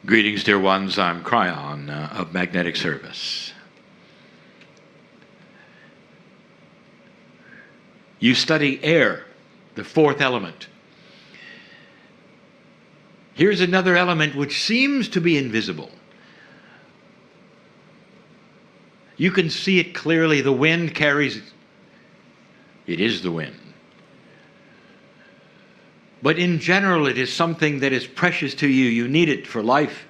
Greetings, dear ones. I'm Kryon of Magnetic Service. You study air, the fourth element. Here's another element which seems to be invisible. You can see it clearly. The wind carries it. It is the wind. But in general, it is something that is precious to you. You need it for life.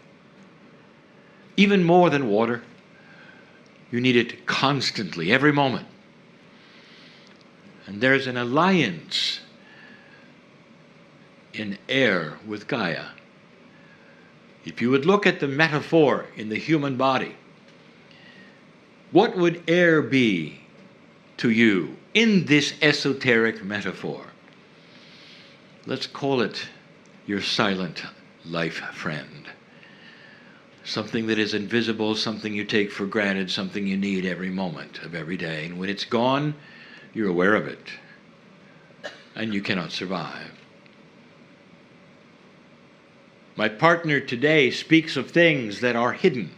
Even more than water. You need it constantly, every moment. And there's an alliance in air with Gaia. If you would look at the metaphor in the human body, what would air be to you in this esoteric metaphor? Let's call it your silent life friend. Something that is invisible, something you take for granted, something you need every moment of every day. And when it's gone, you're aware of it. And you cannot survive. My partner today speaks of things that are hidden.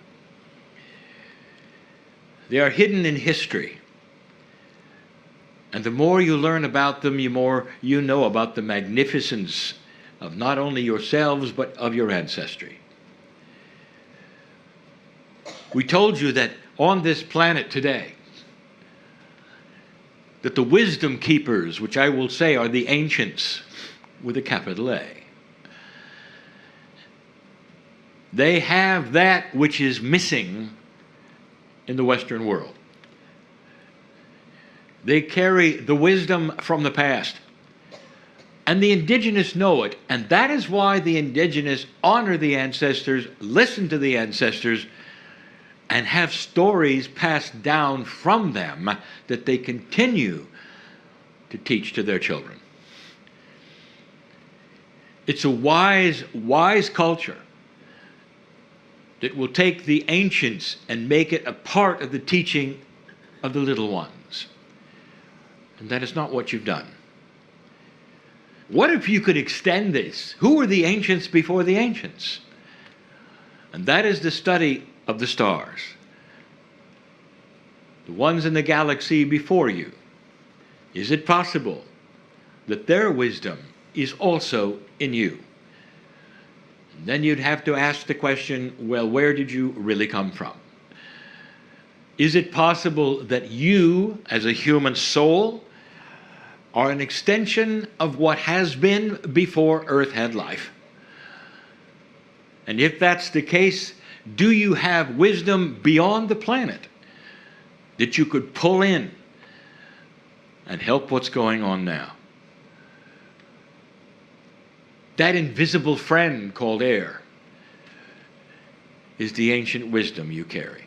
They are hidden in history. And the more you learn about them, the more you know about the magnificence of not only yourselves, but of your ancestry. We told you that on this planet today, that the wisdom keepers, which I will say are the ancients with a capital A, they have that which is missing in the Western world. They carry the wisdom from the past. And the indigenous know it. And that is why the indigenous honor the ancestors, listen to the ancestors, and have stories passed down from them that they continue to teach to their children. It's a wise culture that will take the ancients and make it a part of the teaching of the little ones. And that is not what you've done. What if you could extend this? Who were the ancients before the ancients? And that is the study of the stars. The ones in the galaxy before you. Is it possible that their wisdom is also in you? And then you'd have to ask the question, well, where did you really come from? Is it possible that you, as a human soul, are an extension of what has been before Earth had life? And if that's the case, do you have wisdom beyond the planet that you could pull in and help what's going on now? That invisible friend called air is the ancient wisdom you carry.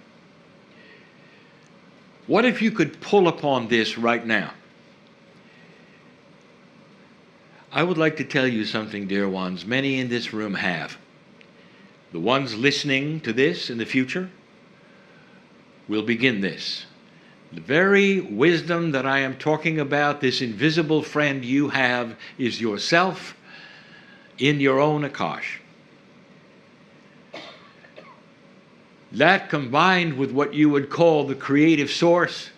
What if you could pull upon this right now? I would like to tell you something, dear ones. Many in this room have. The ones listening to this in the future will begin this. The very wisdom that I am talking about, this invisible friend you have, is yourself in your own Akash. That, combined with what you would call the creative source,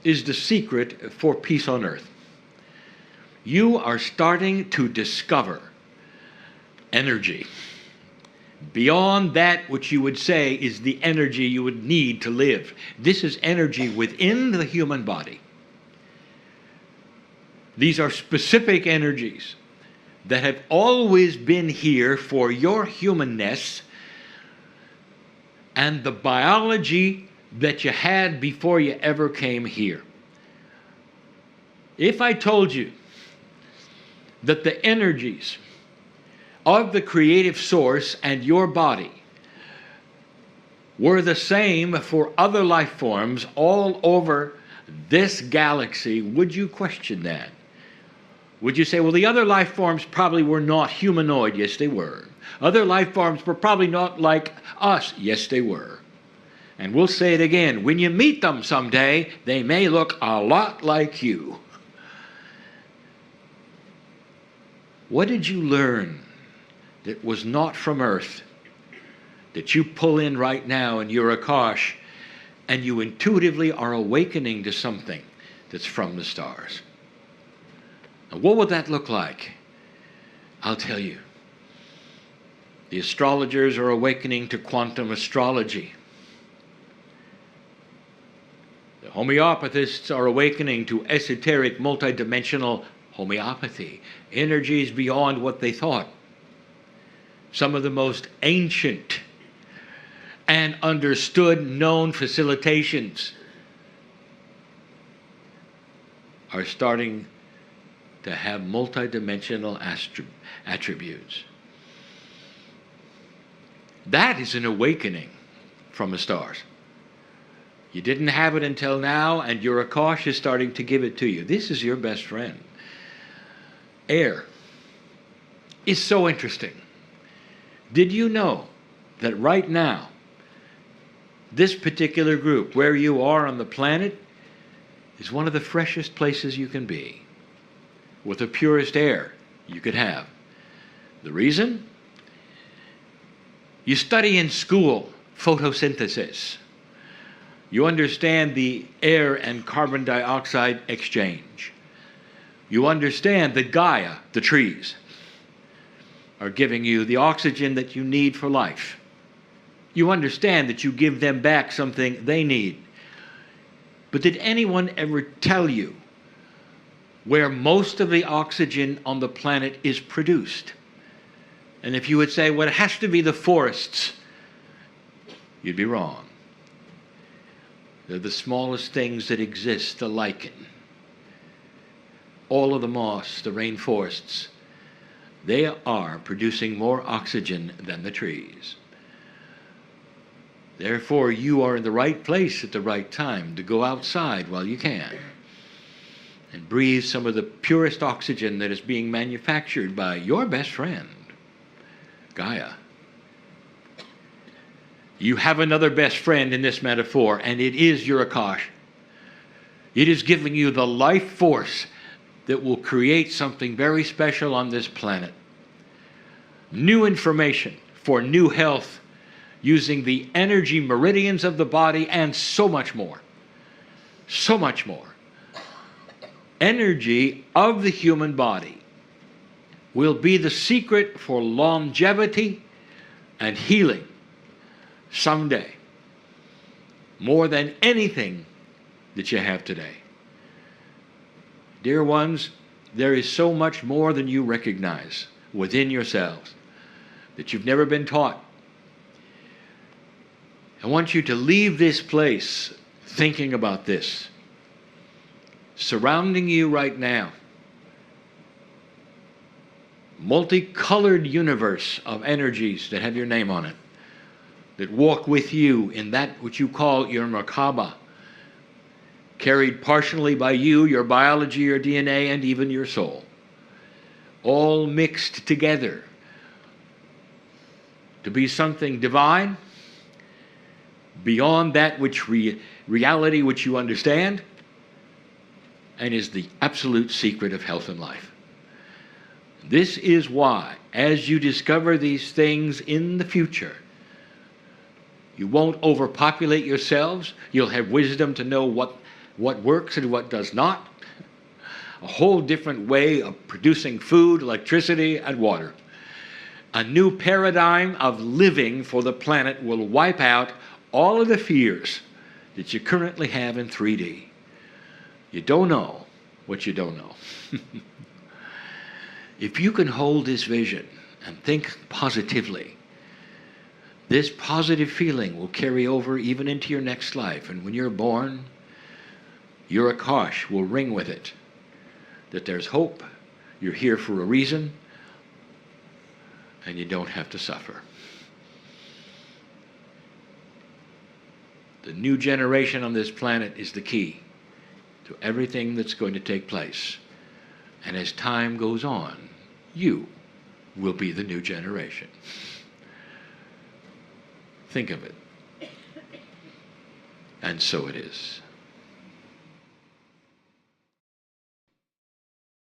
is the secret for peace on earth. You are starting to discover energy beyond that which you would say is the energy you would need to live. This is energy within the human body. These are specific energies that have always been here for your humanness and the biology that you had before you ever came here. If I told you that the energies of the creative source and your body were the same for other life forms all over this galaxy, would you question that? Would you say, well, the other life forms probably were not humanoid? Yes, they were. Other life forms were probably not like us. Yes, they were. And we'll say it again. When you meet them someday, they may look a lot like you. What did you learn that was not from Earth that you pull in right now in your Akash, and you intuitively are awakening to something that's from the stars. Now, what would that look like? I'll tell you. The astrologers are awakening to quantum astrology. The homeopathists are awakening to esoteric, multidimensional homeopathy, energies beyond what they thought. Some of the most ancient and understood known facilitations are starting to have multidimensional attributes. That is an awakening from the stars. You didn't have it until now, and your Akash is starting to give it to you. This is your best friend. Air is so interesting. Did you know that right now, this particular group, where you are on the planet, is one of the freshest places you can be, with the purest air you could have? The reason? You study in school photosynthesis. You understand the air and carbon dioxide exchange. You understand that Gaia, the trees, are giving you the oxygen that you need for life. You understand that you give them back something they need. But did anyone ever tell you where most of the oxygen on the planet is produced? And if you would say, well, it has to be the forests, you'd be wrong. They're the smallest things that exist, the lichen, all of the moss, the rainforests. They are producing more oxygen than the trees. Therefore, you are in the right place at the right time to go outside while you can and breathe some of the purest oxygen that is being manufactured by your best friend, Gaia. You have another best friend in this metaphor, and it is your Akash. It is giving you the life force that will create something very special on this planet. New information for new health using the energy meridians of the body and so much more. So much more. Energy of the human body will be the secret for longevity and healing someday, more than anything that you have today. Dear ones, there is so much more than you recognize within yourselves that you've never been taught. I want you to leave this place thinking about this. Surrounding you right now, multicolored universe of energies that have your name on it, that walk with you in that which you call your Merkaba, carried partially by you, your biology, your DNA, and even your soul, all mixed together to be something divine, beyond that which reality which you understand, and is the absolute secret of health and life. This is why, as you discover these things in the future, you won't overpopulate yourselves. You'll have wisdom to know what works and what does not. A whole different way of producing food, electricity, and water. A new paradigm of living for the planet will wipe out all of the fears that you currently have in 3D. You don't know what you don't know. If you can hold this vision and think positively, this positive feeling will carry over even into your next life. And when you're born, your Akash will ring with it, that there's hope, you're here for a reason, and you don't have to suffer. The new generation on this planet is the key to everything that's going to take place. And as time goes on, you will be the new generation. Think of it. And so it is.